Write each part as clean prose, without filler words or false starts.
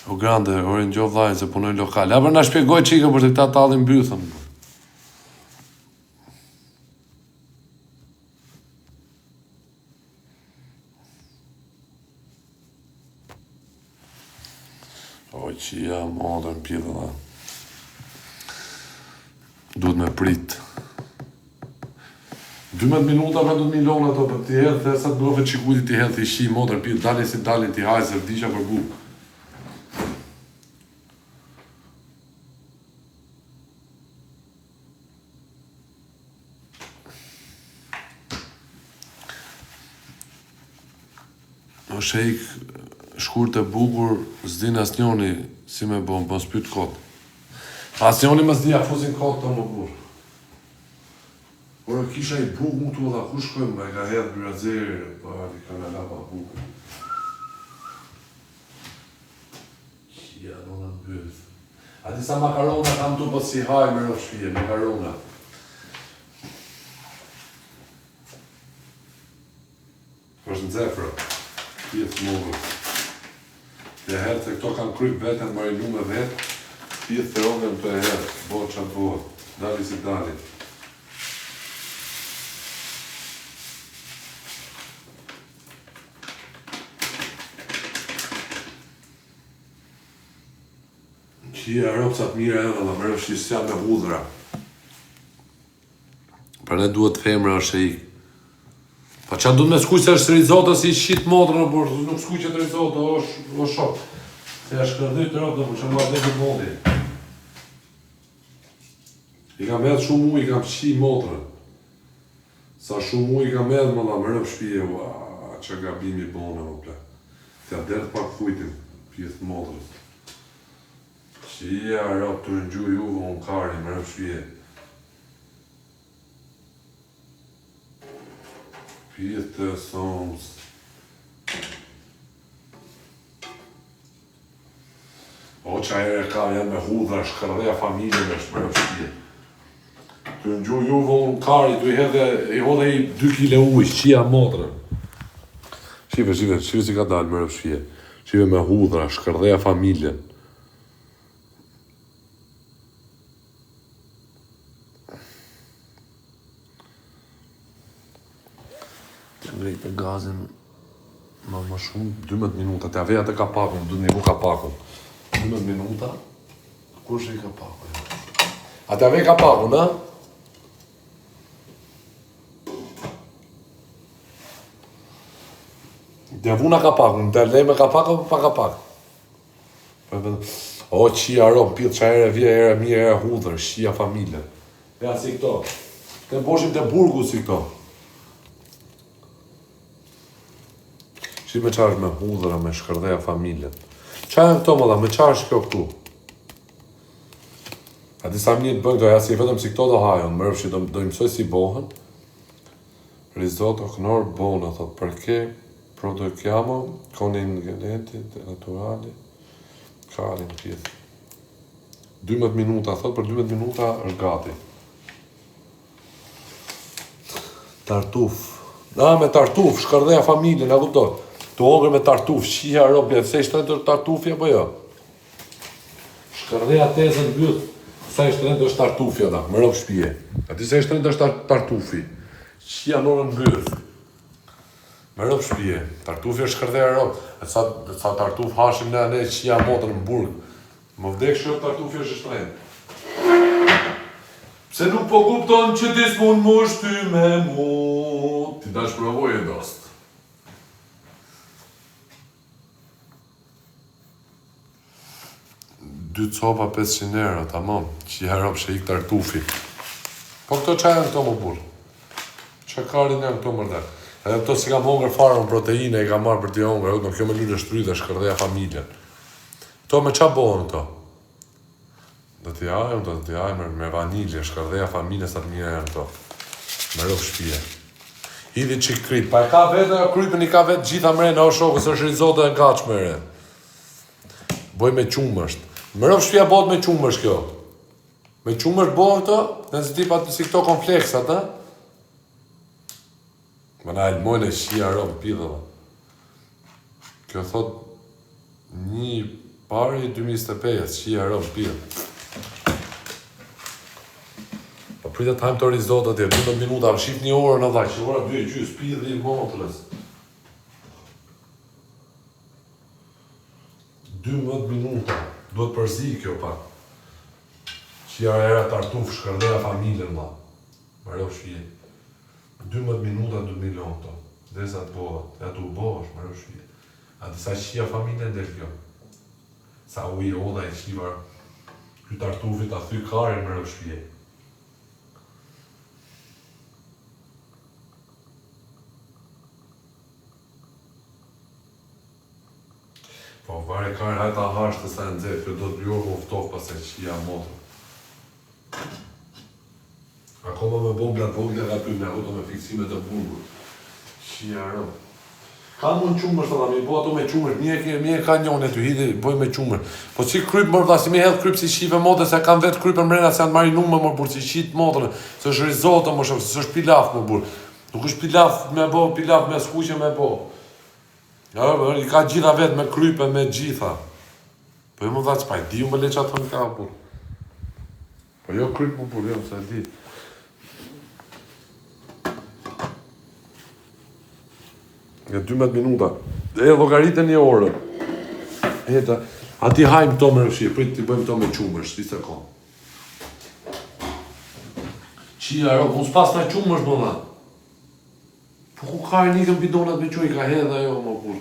O grande, ore në gjohë dhajnë se punoj lokal. Ja për na shpjegoj qikë për të këta tallin mbythën. O qia, modern, pjithë dhe. Duhet me prit. 12 minuta me du të milon ato për t'i hedhë, dhe sa të blofe qikuti t'i hedhë t'i shi, modern, pjithë, dalin si dalin t'i hajzër, disha për bukë. O shejk, shkurt e bukur, s'din as njoni si me bon, po s'pyt kot. As njoni më s'di a fuzin kot të më burë. Por kisha i buk mu tu dha, ku shkojmë, me ka hedhë brazerë, i ka nga lapa bukë. Qia, do në bëth. A disa makarona kam tu po si haj me në shpije, makarona. është në zefra. Pjetë morës. Dhe herë se këto kanë kryp vetën marinu me vetë, pjetë të rogën për herë, bërë qatë bërë, dali si dali. Qia ropësat mire edhe dhe mërë shqisja me hudhra. Për ne duhet femra është e ikë. Pa që du me skuq se është risotto si shqitë modrë, por nuk skuqet risotto, o shok. Se është kërdit të ropë, për që më atë të modi. I kam edhe shumë mu, i kam qi modrë. Sa shumë mu i kam edhe më da më rëpë shpije, që gabimi bonë, më ple. Tja dertë pak kujtin, pjesë modrës. Qia ropë të rëngju juve unë kari, më rëpë shpije. Pjetë të somës. O që ajere ka janë me hudha, shkërdheja familje me shmërë shpje. Të në gjuhë juve unë kari, të i hodhe i 2 kile ujë, qia modrë. Shive si ka dalë mërë shpje. Shive me hudha, shkërdheja familje. Ngrejtë gazin më shumë, 12 minuta, të aveja të kapakun, du një bu kapakun. 12 minuta, kur shë i kapakun? A të avej kapakun, a? Të avuna kapakun, të lej me kapakun, pa kapak. O, qia rom, pithë që ere vje, ere mirë, ere hudhër, shqia familje. Ja, si këto. Të mboshim të burgu si këto. Shi me qarë me hudhëra, me shkërdheja familjen. Qa e në këto më dha, me qarë është kjo këtu? A disa mjetë bëjnë këto, ja si vetëm si këto do hajon, më rëfshi do imësoj si bohën. Risotto, knor, bona, thot, përke, produkiamo, con ingredienti naturali, karin, pjetë. 12 minuta, thot, për 12 minuta është gati. Tartuf. Na, me tartuf, shkërdheja familjen, a kuptoj. Të ongër me tartuf, qia ropja, se ishtë të tartufja, po jo? Shkërdheja tezën bëtë, se ishtë të është tartufja da, më ropë shpije. A ti se ishtë të është tartufi, qia nërën bëtë. Më ropë shpije, tartufja shkërdheja ropë, e sa tartuf hashim ne qia motër në burgë. Më vdek shërë tartufja është shtrenë. Pse nuk po kupton që ti s'mun mu shty me mu, ti da shprovoj e dost. Dy copa 500 euro, tamam, që i herop shë i tartufi. Po këto qa janë këto më burë? Që karin janë këto mërder? Edhe këto si kam hongër farën proteine, i kam marrë për t'i hongër, në kjo me lyre shtry dhe shkërdheja familjen. Këto me qa bohën këto? Do t'i ajmë me vanilje, shkërdheja familje sa t'mira janë këto. Me ropë shpije. Hidhi qik kryp, pa e ka vetë, krypën i ka vetë gjitha mrena o shokës, është risotto e gachme re. Boj me qumësht. Më ropë shpija bot me qumësht kjo. Me qumësht bot këto, nëse ti pa si këto kompleksat, a? Më na elmojnë e shia ropë pidhëva. Kjo thot, Pari 2025, qia rëm pia. Po pritë time të rizot atje, 12 minuta, shif një orë në dhaj, që ora 2:30, pia dhe i motrës. 12 minuta, duhet përzi kjo pak. Qia era të artuf, shkërdeja familjen ma. Marrë shvije. 12 minuta, 2 milion to. Dhe sa të bohat, e atë u bohash, marrë shvije. A disa qia familjen del kjo. Sa ujë oda e qivar, këtë artufit a thy kare marrë shvije. Po, vare kare hajta hashtë të sa e nëzirë, kjo do të bjorë uftof pas e qia motrë. Akoma me boglat nga ty me auto me fiksime të burgur. Qia rëm. Ka mund qumër të da, mi bo ato me qumër, mje ka njone të hidi, boj me qumër. Po si kryp mërda, si me hedh kryp si shive modë, se kam vetë krypën mrena, se janë marinume më burë, si qitë modërë, se është rizotë më shumë, se është pilaf më burë. Nuk është pilaf me bo, pilaf me skuqe me bo. I ka gjitha vetë me krypën, me gjitha. Po jo më dha qpaj, di ju më le që atë në ka burë. Po jo kryp më burë, jo, se di. Nga 12 minuta. E logaritën një orë. Heta, ati hajmë to me rëshqie, prit t'i bëjmë to me qumër, shti se ko. Qia ro, ku s'pas na qumër shbona. Po ku ka e nikën bidonat me quj, ka hedha jo, më kur.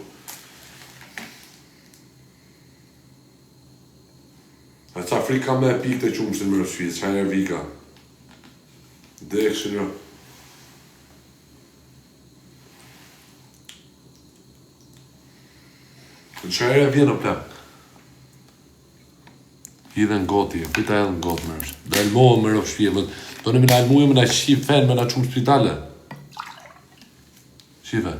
A qa frika me pik të qumë si më rëshqie, qa e vika. Dekshin ro. Në qërë e vjenë o plak. Hidhe në goti, pita edhe në gotë më është. Da elmohë më rëfë shpje, do në mina elmuje më në shqip fen me në qumë spitale. Shive.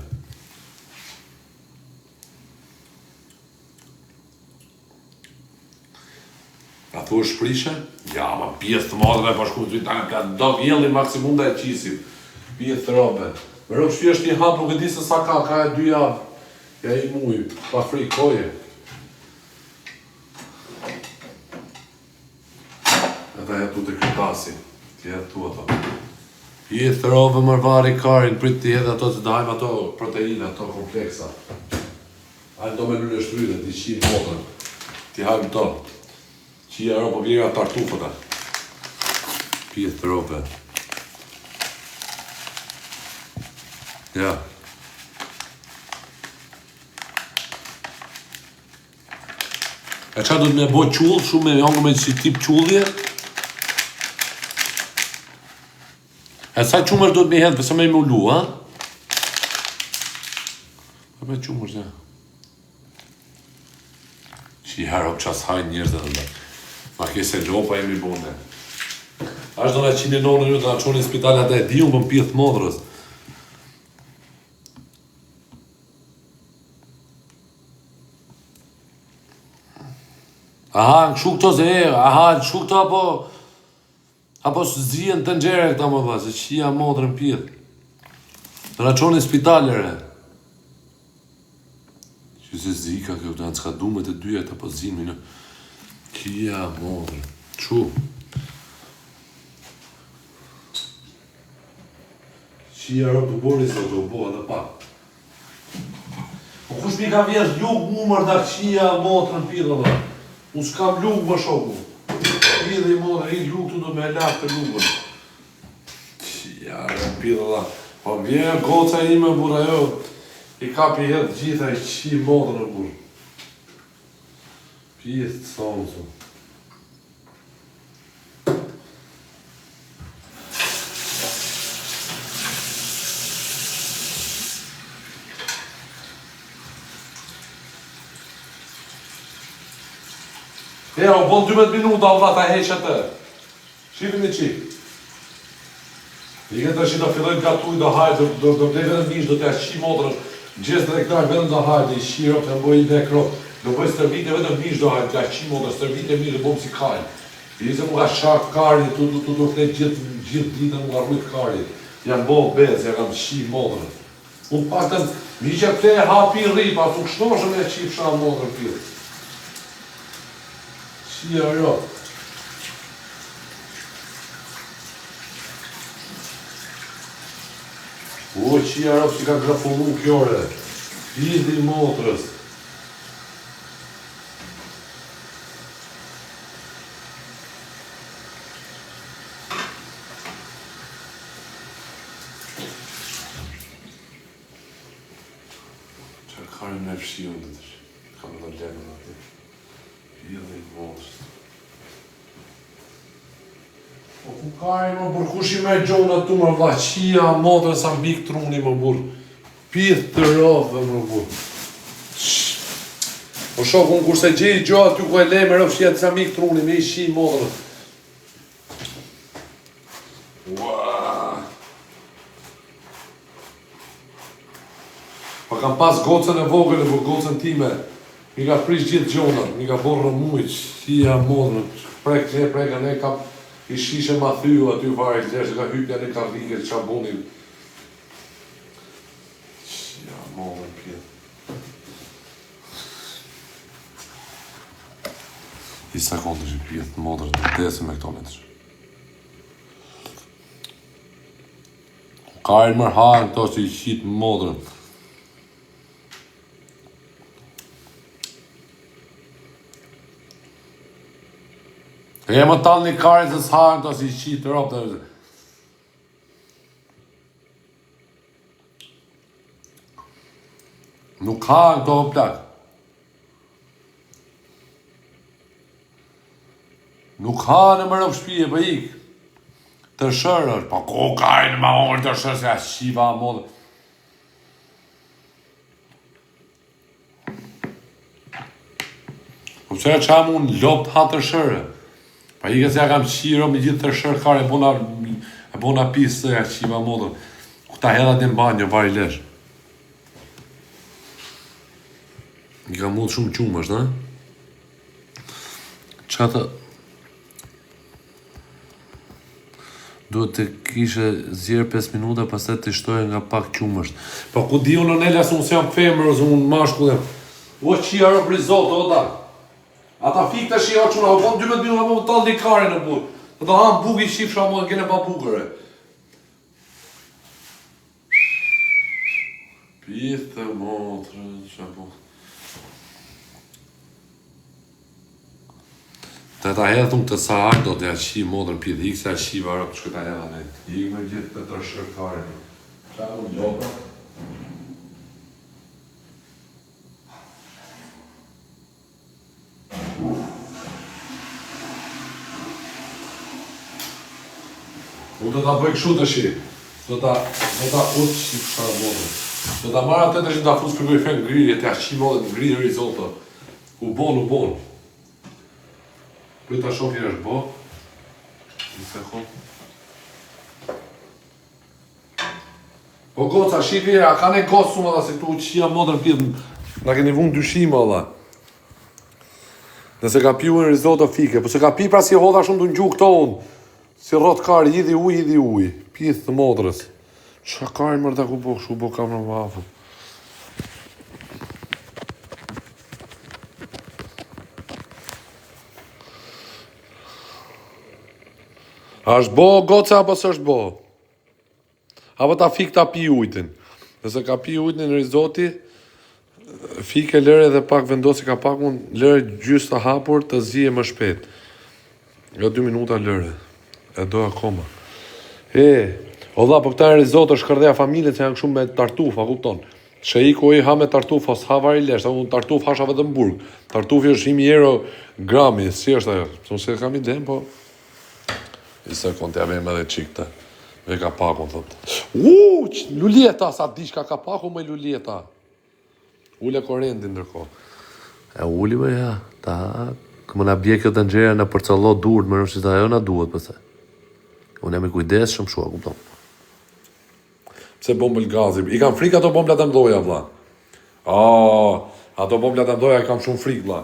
A thu është shprishe? Ja, ma pjesë të madhe pa shku në spitale, plak, do vjellin maksimum da e qisim. Pjesë të robe. Më rëfë shpje është një hapë, nuk e di se sa ka e 2 javë. Ja i mujë, pa fri koje. Ata jetu të krytasi, të jetu ato. I e thërove mërvari karin, prit të edhe ato të dajmë ato proteine, ato kompleksa. Ajnë do me lullë shtryde, t'i qinë motën. T'i hajmë to. Qia ro po vjera tartufëta. Pi e thërove. Ja. E qa du të me bo qullë, shumë me jongë me që tip qullje. E sa qumër du të me hedhë, përse me i mullu, ha? E me qumër, ja. Që i herë o qas hajnë njërës dhe dhe. Ma kese lopa e mi bonde. Ashtë do në qini nonë një të në qonë në spitalet dhe e di unë më pithë modrës. Aha, në këshu këto ze, aha, në këshu këto apo së zhjën të nxere këta më dha, se qia modrën pjetë. Të në qonë në spitalere. Që se zika kjo, të në cka dume të dyjet, apo zhjën, qia modrën. Qu? Qia rë të bori se të bo, edhe pak. Po kush mi ka vjesh ljuk mu mërda qia modrën pjetë dhe. Unë s'kam lukë më shoku. I dhe i modrë, i lukë të do me lakë të lukën. Qia, pidhe da. Po vjenë goca ime, bura jo. I kapi jetë gjitha i qi modrë në burë. Pithë të thonë su. Ja, o bon 12 minuta, vla, ta heqë atë. Shifim e qip. I këtë të shi do fillojnë gatuj, do hajtë, do blej vedëm mish, do t'ja shi modrën, gjesë direktar, vedëm do hajtë, i shi ropë, të mboj i vekro, do bëj stërvite, vedëm mish do hajtë, t'ja shi modrën, stërvite mish, do bom si kajnë. I se mu ka shak kari, tu do flet gjithë ditën, mu ka rrujt kari. Janë bo bezë, ja kam shi modrën. Unë paktën, mi që këte hapi rripa, tu kështoshëm e qip shra modrën pjtë. Shia rot. O, shia rot që ka grafullu kjore. Piti motrës. Karin në fshion të tërë. Kam dhe lenë në atë. Piti motrës. Po ku Karin më burë, kush i me gjonë atë më vla, qia motrës sa mbik truni më burë. Pith të rove më burë. Po shok, unë kurse gjej gjohë aty ku e le me rëfshia të sa mbik truni, me i shi motrës. Pa kam pas gocën e vogël, po gocën time, mi ka prish gjithë gjonat, mi ka borë rëmujq, shia modrë, preka ne kam, i shishe ma thyu aty fare, që ka hypja në karrike, që ka bonin. Shia modrë pjetë. I sekundë që pjetë modrë, të desin me këto metër. Karin mërhajnë këto që i qitë modrën. E më talë një karin të s'hajnë të si qitë të ropë të rëzë. Nuk hajnë të o plak. Nuk hajnë më rëpë shpije për ikë. Të shërër, pa ko karin ma orë të shërë se a shiva a modë. Po qëra që amë unë lopë ha të shërë. Pa i kësë ja kam qiro me gjithë të shërë kare, e bona pisë të ja qiva modën. Ku ta hedha të në banjo, vari lesh. I ka mundë shumë qumë është, ne? Qatë... Duhet të kishe zjerë 5 minuta, pastaj të shtojë nga pak qumë është. Pa ku di unë në Nelas, unë se jam femërës, unë mashkullem. O qia rë brizotë, o da. Ata fik të shia quna, o konë 12 minuta më më talë dikare në burë. Ata hanë bugi shifra më në kene pa bugëre. Pithë motrë, që po. Të ta hedhë thumë të sa akë do të ja qi modrën pithë, hikë se ja qi varë që këta hedhë ne. Hikë me gjithë të shërkare. Qa ku gjopë? Unë do t'a bëj këshu të shi, do t'a utë qi fështarë modrën. Do t'a marrë atë të që t'a fusë për gëj fenë grirje, t'ja qi modrën grirë risotto. U bon. Për t'a shofi është bo. Një sekund. Po goca, shipi a ka ne gocë sumë dhe se këtu u qia modrën pjetë. Na keni vunë dyshime Allah. Nëse ka piu në risotto fike, po se ka pi pra si hodha shumë të ngju këto unë. Si rot kari, hidhi uj. Pithë të modrës. Qa kari mërë da ku bo, këshu bo kam në vafu. A është bo, goce, apo së është bo? Apo ta fik ta pi ujtin. Nëse ka pi ujtin në risoti, fike lëre dhe pak vendosi ka pak unë, lëre gjysë të hapur të zije më shpet. Jo 2 minuta lëre. E do akoma. O dha, po këta e risotto është shkërdheja familje që janë këshu me tartufa, kupton. Që i ku i ha me tartufa, s'ha vari lesh, unë tartuf hasha vetëm burg. Tartufi është 1.000 euro grami, si është ajo. Pësë se kam i den, po... I sekund, ja vejmë edhe qikte. Ve ka paku, thot. Luljeta, sa dishka ka paku me luljeta. Ule korendin ndërko. E uli me ja, ta... Këmë na bje kjo të nxerja në përcallo dur, më nështë që ta ajo na duhet pëse. Unë jam i kujdes shumë shua, kupton. Pse bombël gazi? I kam frikë ato bomblat e mdoja, vla. Ato bomblat e mdoja i kam shumë frikë, vla.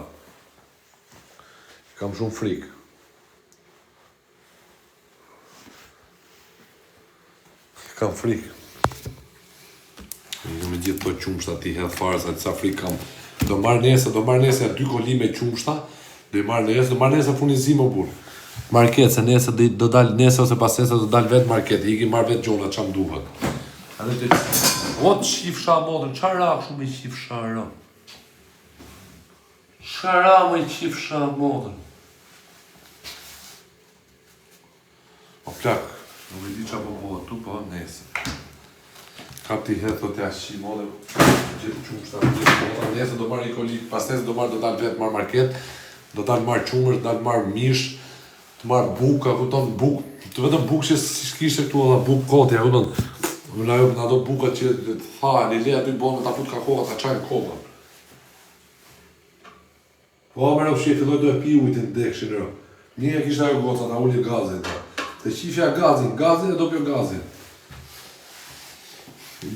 I kam shumë frikë. I kam frikë. I me gjithë të qumshta ti hedhë fare, sa frikë kam. Do marrë nese 2 koli me qumshta, Do i marr nesër furnizim o burr. Market, se nesër do dal nesër ose pas nesër do dal vetë market, i ki marr vetë gjona çam duhet. Edhe ti o çifsha modën, çara shumë i çifsha ra. Çara më i çifsha modën. O plak, nuk e di çfarë po tu po nesër. Kap ti hedh thotë ashi modën, gjithë çumshta. Nesër do marr i kolik, pas nesër do dal vetë marr market, do dal marr çumësh, dal marr mish. Marr buka, kupton buk, të vetëm bukë që s'kishte këtu edhe bukë koti, kupton. Në ato buka që thani, le aty bën ta fut ka koka, ta çajnë kokën. Po më rëpshi filloi do e pi ujin të dekshin rë. Mirë kishte ajo goca ta uli gazin. Të qifja gazin e do pjo gazin.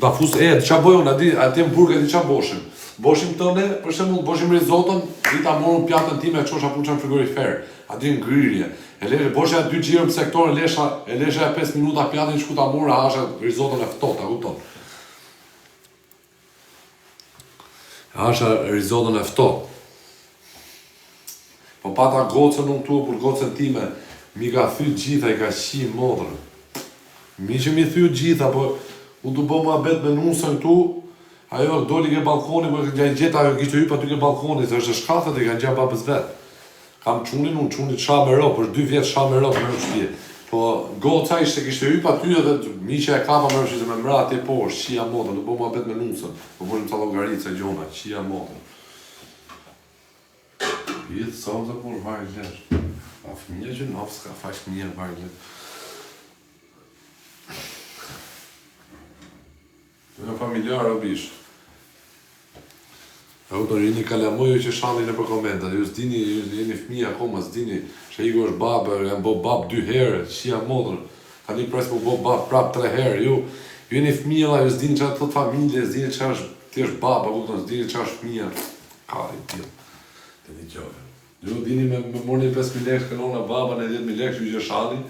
Da fus ç'a bojun aty në burg aty ç'a boshin. Boshim tëne, për shembull, boshim risotton, i ta morën pjatën time e çosha puçën në frigorifer. Aty në ngrirje. E lesha bosha 2 xhiro në sektor, e lesha 5 minuta pjatën shku ta morë, hasha risotton e ftohtë, kupton. Hasha risotton e ftohtë. Po pata gocën unë këtu, për gocën time, mi ka thyt gjitha, i ka qi modrën. Mi që mi thyt gjitha, po unë të bo ma bet me nusën këtu, ajo doli ke balkoni, po nga i gjeta ajo kishte hyp aty ke balkoni, se është shkathet e ka gja babës vetë. Kam çunin unë, çunit sha me ro, për 2 vjet sha me ro në shtëpi. Po goca ishte kishte hyp aty edhe miqja e kapa më rëshit me mra atje poshtë, qia modën, do bo ma bet me nusën. Po bëjmë ca llogaritë gjona, qia modën. Jetë sa më të por vaj lesh. A fëmija që nofë s'ka faq fëmija vaj lesh. Në familjar o bish. E u të rini kalamoj që shalin e për komentat. Ju s'dini, jeni fëmija akoma, s'dini që Igo është babë, janë bo babë 2 herë, qia modrë. Ta një presë po bo babë prapë 3 herë. Ju jeni fëmija, ju s'dini që atë të familje, s'dini që është babë, s'dini që është fëmija. Ka i tjilë. Të një gjove. Ju dini me morni 5.000 lekë kënona babën e 10.000 lekë që ju që shalin,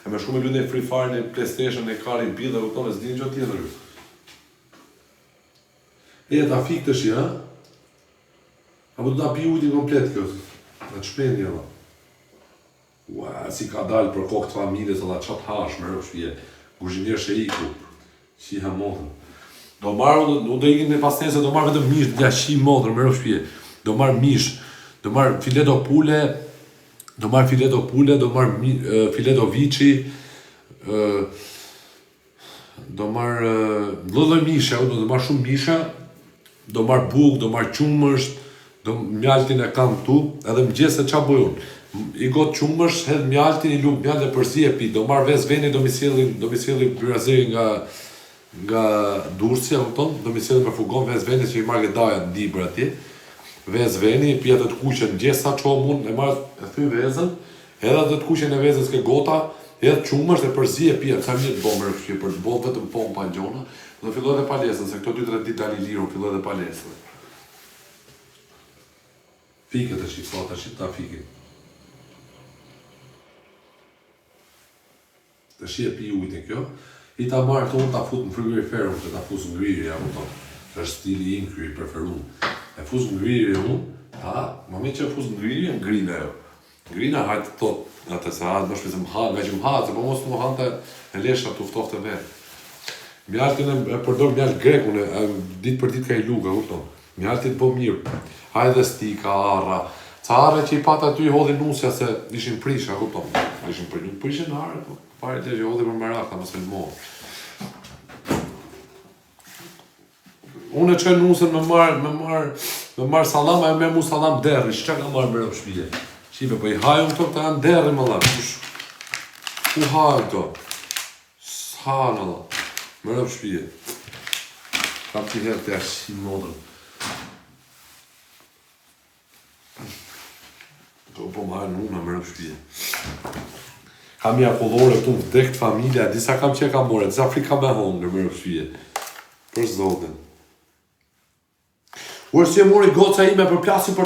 e me shku me lune Free Fire në PlayStation e kari bidhe, s'dini që tjetër ju. E ta fik të shi, ha? Apo du ta pi ujtin komplet kjo, dhe të shpendi edhe. Ua, si ka dalë për kokë të familjes edhe qatë hash, më rëpë shpje, guzhinjer shë iku, qi ha modrë. Do marrë, u do ikin në pasnese, do marrë vetëm mish, dhe qi modrë, më rëpë shpje. Do marrë mish, do marrë fileto pule, do marrë fileto vici, do marrë lloj misha, do marrë shumë misha, do marrë bukë, do marrë qumësht, do mjaltin e kam këtu, edhe më gjesë se qa bojun. I gotë qumësht, hedh mjaltin, i luk mjaltin e përsi e pi, do marrë vez veni, do mi sjellin byrazeri nga Durrësia, do mi sjellin me fugon vez veni që i marrë gëdaja në dibër atje, vez veni, pi atë të kuqen në gjesë sa qo mund, e marrë e thy vezën, edhe atë të kuqen e vezës ke gota, edhe qumësht e përzi e pia, sa mirë të bo më rëpshqe, për të bo vetëm pompa në gjona, dhe filloj dhe palesën, se këto 2-3 ditë dali liru, filloj dhe palesën. Fikët e shqipta, ta shqipta fikët. Të shqie pi ujtin kjo, i ta marrë tonë ta fut në frigoriferun, që ta fus në ngrirje, është stili im kjo i preferun. E fus në ngrirje unë, më me që e fus në ngrirje, ngrinë ajo. Grina hajtë të tot, atë se hajtë më shpesë më hatë, nga që më hatë, se po mos më hatë e lesha të uftoft e vetë. Mjaltin e përdor mjalt grekun, ditë për ditë ka i luga, kupton. Mjaltin po mirë, hajtë dhe stika, arra. Ca arra që i pata aty i hodhin nusja se ishin prisha, kupton. Ishin prishin arra, po pare të që i hodhin për merakta, mëse në morë. Unë e qënë nusën me marë salam, a e me mu salam derri, që ka marë më rëpë shpije? Qipe, po i hajëm këto këta janë derri më la, ku hajëm këto? S'hanë alla, më rëpë shpije. Kam që herë të jashtë si modrën. Këto po më hajën una më rëpë shpije. Kam i apollore këtu në dekt familja, disa kam që e kam more, disa frika me hongër më rëpë shpije. Për zotin. Ure si e mori goca ime për plasin për